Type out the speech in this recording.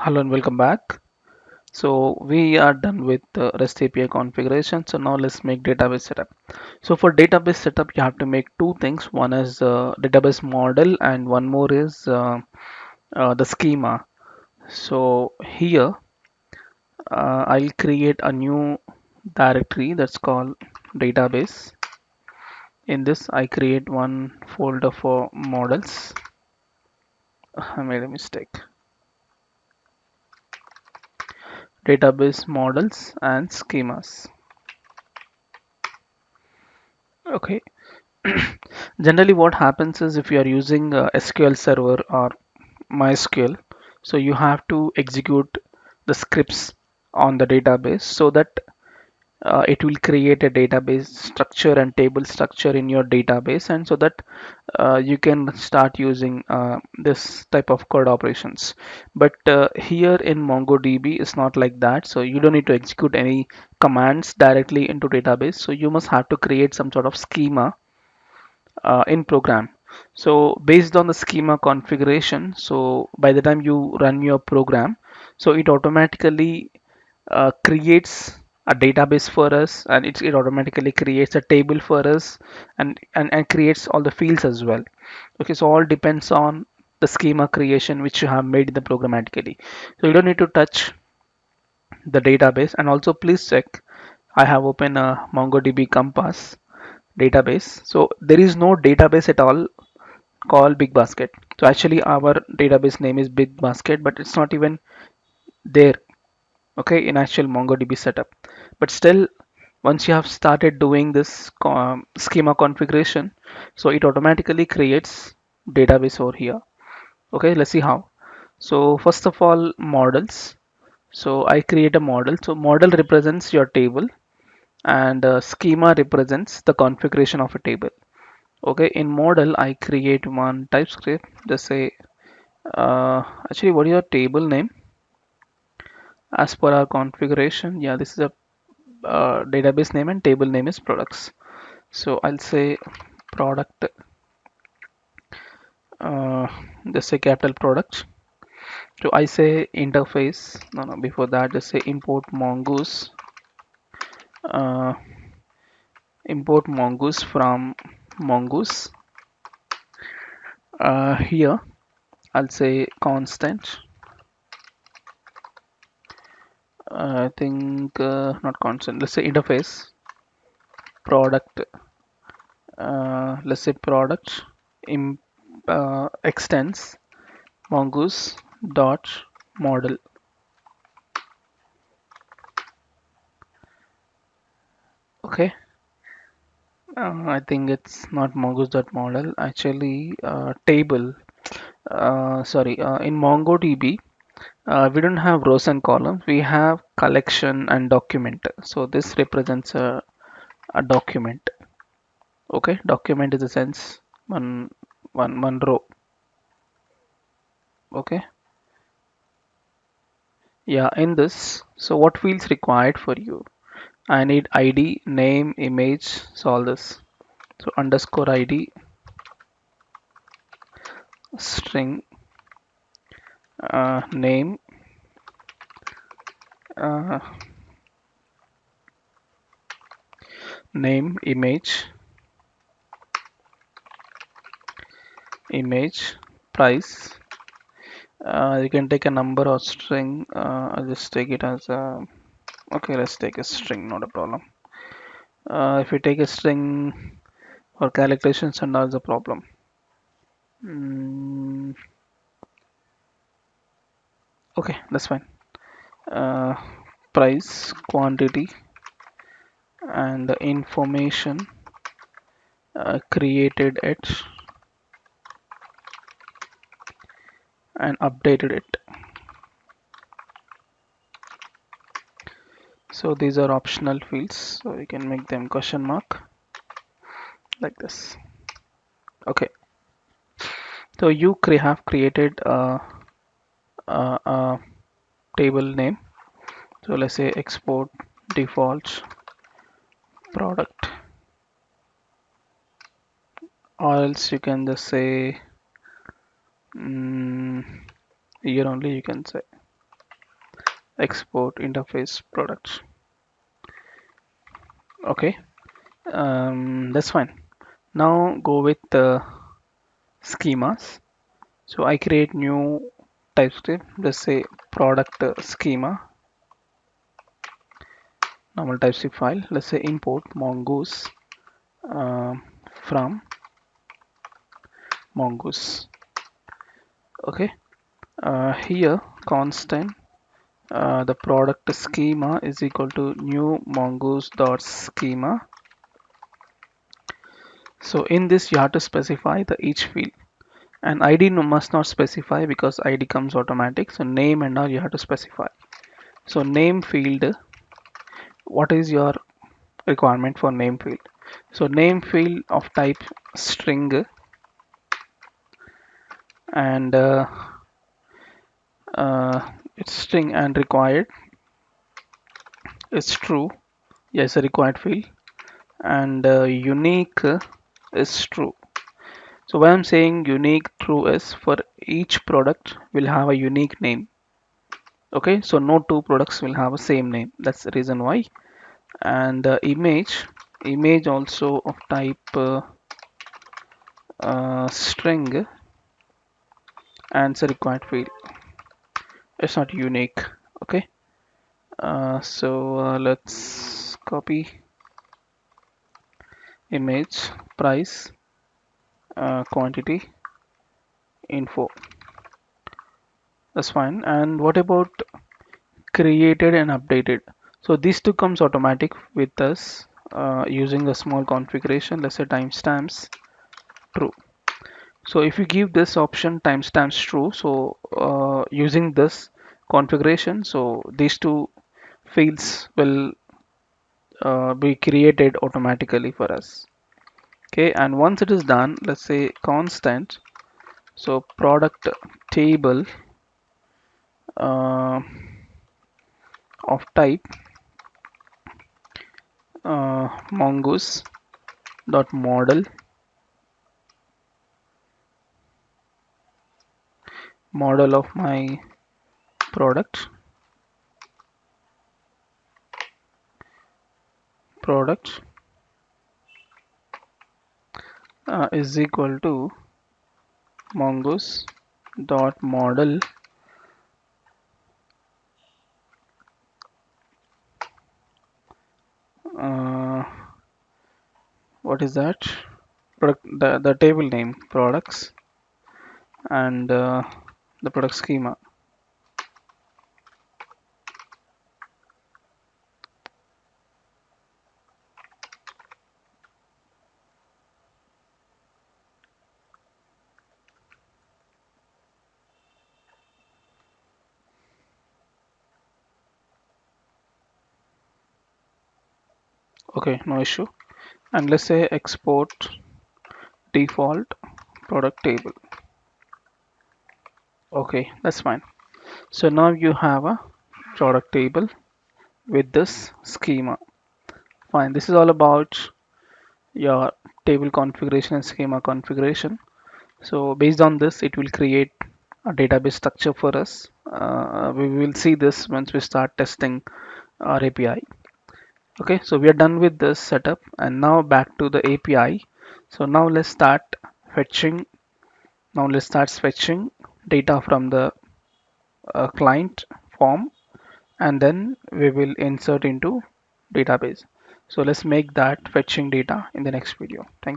Hello and welcome back. So we are done with the REST API configuration. So now let's make database setup. So for database setup, you have to make two things. One is database model, and one more is the schema. So here I'll create a new directory that's called database. In this, I create one folder for models. I made a mistake. Database models and schemas. Okay. Generally, what happens is if you are using SQL Server or MySQL, so you have to execute the scripts on the database so that it will create a database structure and table structure in your database, and so that you can start using this type of code operations. But here in MongoDB, it's not like that. So you don't need to execute any commands directly into database. So you must have to create some sort of schema in program. So based on the schema configuration, so by the time you run your program, so it automatically creates a database for us, and it automatically creates a table for us, and creates all the fields as well. Okay, so all depends on the schema creation which you have made in the programmatically. So you don't need to touch the database. And also please check, I have opened a MongoDB Compass database. So there is no database at all called Big Basket. So actually our database name is Big Basket, but it's not even there, okay, in actual MongoDB setup. But still, once you have started doing this schema configuration, so it automatically creates database over here. Okay, let's see how. So first of all, models. So I create a model. So model represents your table, and schema represents the configuration of a table. Okay, in model I create one TypeScript. Just say actually, what is your table name as per our configuration? Yeah, this is a database name, and table name is products. So I'll say product, uh, just say capital product. So I say interface. No, before that, just say uh, import mongoose from mongoose. Here I'll say constant. I think not constant. Let's say interface product. Let's say product im extends mongoose dot model. Okay, I think it's not mongoose dot model. Actually, table. Sorry, in MongoDB, we don't have rows and columns. We have collection and document. So this represents a document. Okay, document is a sense one row. Okay, yeah. In this, so what fields required for you? I need ID, name, image. So all this. So underscore ID, string, name, uh, name, image, price. You can take a number or string. I'll just take it as a. Okay, let's take a string, not a problem. If you take a string for calculations and all the problem. Mm, okay, that's fine. Uh, price, quantity, and the information created it and updated it. So these are optional fields, so you can make them question mark like this. Okay, so you have created a table name. So let's say export default product, or else you can just say here only you can say. export interface products. Okay, that's fine. Now go with the schemas. So I create new TypeScript. Let's say product schema, normal TypeScript file. Let's say import mongoose um, from mongoose. Okay, here constant the product schema is equal to new mongoose dot schema. So in this you have to specify the each field, and id must not specify because id comes automatic. So name and all you have to specify. So name field, what is your requirement for name field? So name field of type string, and it's string and required, it's true. Yes, a required field. And unique is true. So when I'm saying unique true is for each product will have a unique name. Okay, so no two products will have a same name. That's the reason why. And image also of type string, and it's a required field. It's not unique. Okay, so let's copy image price quantity info. That's fine. And what about created and updated? So these two comes automatic with us using a small configuration. Let's say timestamps true. So if you give this option timestamps true, so using this configuration, so these two fields will be created automatically for us. Okay, and once it is done, let's say constant, so product table uh, of type mongoose dot model of my product is equal to mongoose dot model uh, what is that product, the table name products, and the product schema. Okay, no issue. And let's say export default product table. Okay, that's fine. So now you have a product table with this schema. Fine, this is all about your table configuration and schema configuration. So based on this, it will create a database structure for us. We will see this once we start testing our API. Okay, so we are done with this setup, and now back to the API. So now let's start fetching. Now let's start fetching data from the client form, and then we will insert into database. So let's make that fetching data in the next video. Thank you.